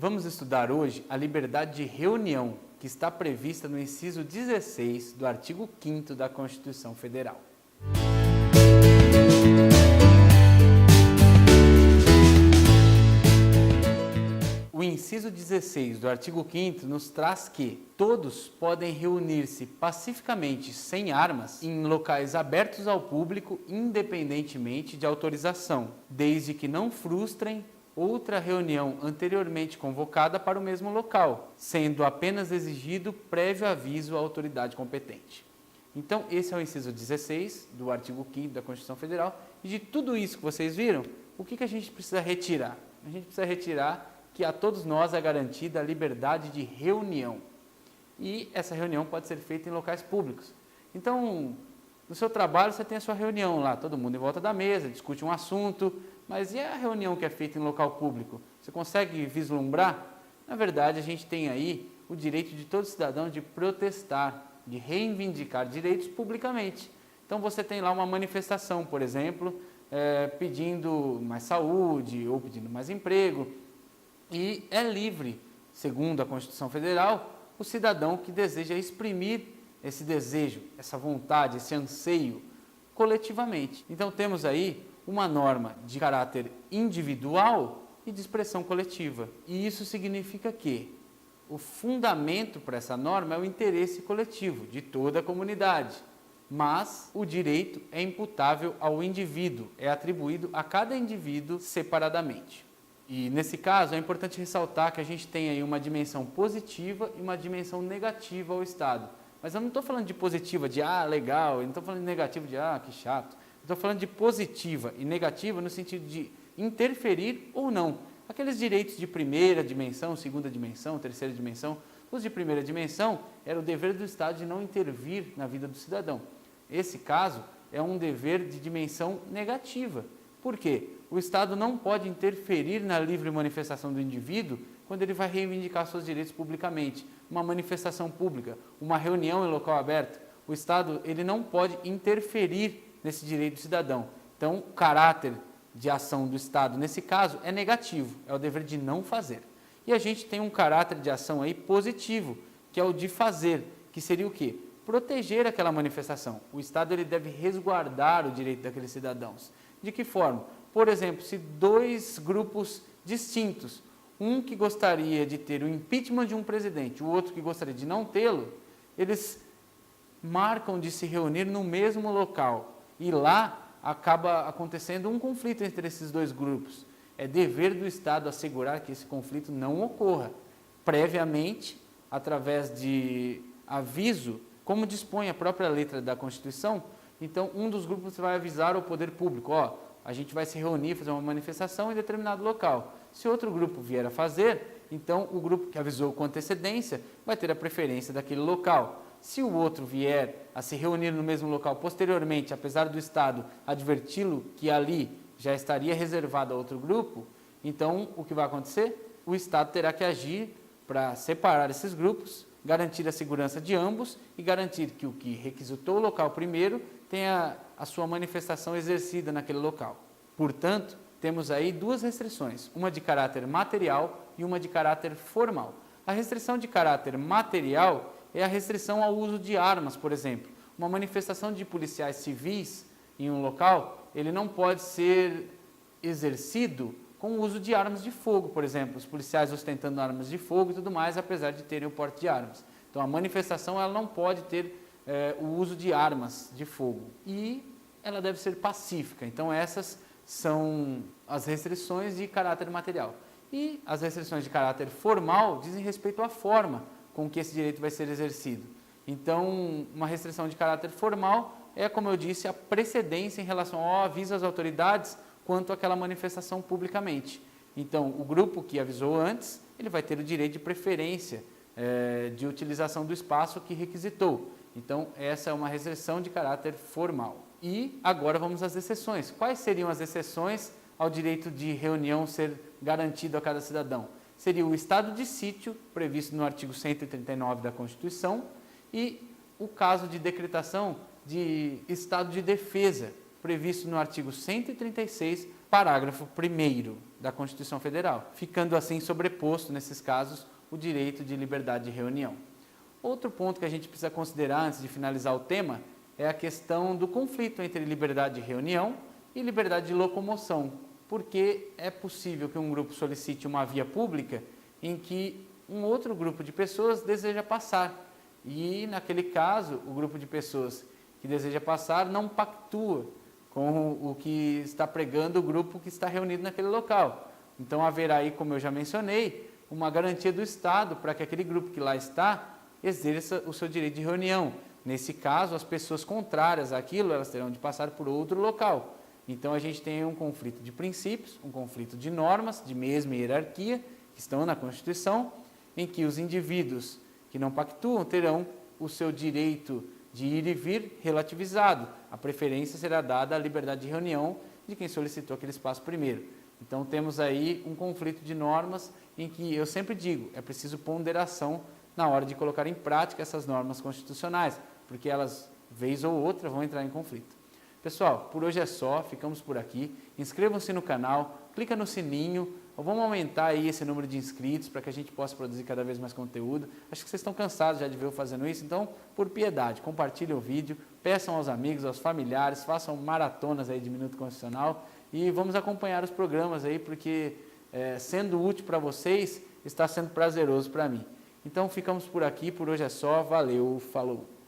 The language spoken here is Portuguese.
Vamos estudar hoje a liberdade de reunião, que está prevista no inciso 16 do artigo 5º da Constituição Federal. O inciso 16 do artigo 5º nos traz que todos podem reunir-se pacificamente sem armas em locais abertos ao público, independentemente de autorização, desde que não frustrem outra reunião anteriormente convocada para o mesmo local, sendo apenas exigido prévio aviso à autoridade competente. Então, esse é o inciso 16 do artigo 5º da Constituição Federal. E de tudo isso que vocês viram, o que a gente precisa retirar? A gente precisa retirar que a todos nós é garantida a liberdade de reunião. E essa reunião pode ser feita em locais públicos. Então, no seu trabalho você tem a sua reunião lá, todo mundo em volta da mesa, discute um assunto, mas e a reunião que é feita em local público? Você consegue vislumbrar? Na verdade, a gente tem aí o direito de todo cidadão de protestar, de reivindicar direitos publicamente. Então, você tem lá uma manifestação, por exemplo, pedindo mais saúde ou pedindo mais emprego, e é livre, segundo a Constituição Federal, o cidadão que deseja exprimir esse desejo, essa vontade, esse anseio coletivamente. Então temos aí uma norma de caráter individual e de expressão coletiva. E isso significa que o fundamento para essa norma é o interesse coletivo de toda a comunidade. Mas o direito é imputável ao indivíduo, é atribuído a cada indivíduo separadamente. E nesse caso é importante ressaltar que a gente tem aí uma dimensão positiva e uma dimensão negativa ao Estado. Mas eu não estou falando de positiva, de legal, eu não estou falando de negativa, de que chato. Estou falando de positiva e negativa no sentido de interferir ou não. Aqueles direitos de primeira dimensão, segunda dimensão, terceira dimensão. Os de primeira dimensão era o dever do Estado de não intervir na vida do cidadão. Esse caso é um dever de dimensão negativa. Por quê? O Estado não pode interferir na livre manifestação do indivíduo quando ele vai reivindicar seus direitos publicamente. Uma manifestação pública, uma reunião em local aberto, o Estado ele não pode interferir nesse direito do cidadão. Então, o caráter de ação do Estado, nesse caso, é negativo, é o dever de não fazer. E a gente tem um caráter de ação aí positivo, que é o de fazer, que seria o quê? Proteger aquela manifestação. O Estado ele deve resguardar o direito daqueles cidadãos. De que forma? Por exemplo, se dois grupos distintos, um que gostaria de ter o impeachment de um presidente, o outro que gostaria de não tê-lo, eles marcam de se reunir no mesmo local e lá acaba acontecendo um conflito entre esses dois grupos. É dever do Estado assegurar que esse conflito não ocorra previamente, através de aviso, como dispõe a própria letra da Constituição. Então, um dos grupos vai avisar ao poder público, a gente vai se reunir, fazer uma manifestação em determinado local. Se outro grupo vier a fazer, então o grupo que avisou com antecedência vai ter a preferência daquele local. Se o outro vier a se reunir no mesmo local posteriormente, apesar do Estado adverti-lo que ali já estaria reservado a outro grupo, então o que vai acontecer? O Estado terá que agir para separar esses grupos, garantir a segurança de ambos e garantir que o que requisitou o local primeiro tenha a sua manifestação exercida naquele local. Portanto, temos aí duas restrições, uma de caráter material e uma de caráter formal. A restrição de caráter material é a restrição ao uso de armas, por exemplo. Uma manifestação de policiais civis em um local, ele não pode ser exercido com o uso de armas de fogo, por exemplo, os policiais ostentando armas de fogo e tudo mais, apesar de terem o porte de armas. Então, a manifestação ela não pode ter o uso de armas de fogo e ela deve ser pacífica. Então, essas são as restrições de caráter material. E as restrições de caráter formal dizem respeito à forma com que esse direito vai ser exercido. Então, uma restrição de caráter formal é, como eu disse, a precedência em relação ao aviso às autoridades quanto àquela manifestação publicamente. Então, o grupo que avisou antes, ele vai ter o direito de preferência de utilização do espaço que requisitou. Então, essa é uma restrição de caráter formal. E agora vamos às exceções. Quais seriam as exceções ao direito de reunião ser garantido a cada cidadão? Seria o estado de sítio, previsto no artigo 139 da Constituição, e o caso de decretação de estado de defesa, previsto no artigo 136 parágrafo 1º da Constituição Federal, ficando assim sobreposto, nesses casos, o direito de liberdade de reunião. Outro ponto que a gente precisa considerar antes de finalizar o tema é a questão do conflito entre liberdade de reunião e liberdade de locomoção, porque é possível que um grupo solicite uma via pública em que um outro grupo de pessoas deseja passar e, naquele caso, o grupo de pessoas que deseja passar não pactua com o que está pregando o grupo que está reunido naquele local. Então haverá aí, como eu já mencionei, uma garantia do Estado para que aquele grupo que lá está exerça o seu direito de reunião. Nesse caso, as pessoas contrárias àquilo, elas terão de passar por outro local. Então a gente tem um conflito de princípios, um conflito de normas de mesma hierarquia, que estão na Constituição, em que os indivíduos que não pactuam terão o seu direito de ir e vir relativizado. A preferência será dada à liberdade de reunião de quem solicitou aquele espaço primeiro. Então temos aí um conflito de normas em que eu sempre digo, é preciso ponderação na hora de colocar em prática essas normas constitucionais, porque elas, vez ou outra, vão entrar em conflito. Pessoal, por hoje é só, ficamos por aqui. Inscrevam-se no canal, clica no sininho, ou vamos aumentar aí esse número de inscritos para que a gente possa produzir cada vez mais conteúdo. Acho que vocês estão cansados já de ver eu fazendo isso, então, por piedade, compartilhem o vídeo, peçam aos amigos, aos familiares, façam maratonas aí de Minuto Constitucional e vamos acompanhar os programas aí, porque sendo útil para vocês, está sendo prazeroso para mim. Então, ficamos por aqui, por hoje é só, valeu, falou!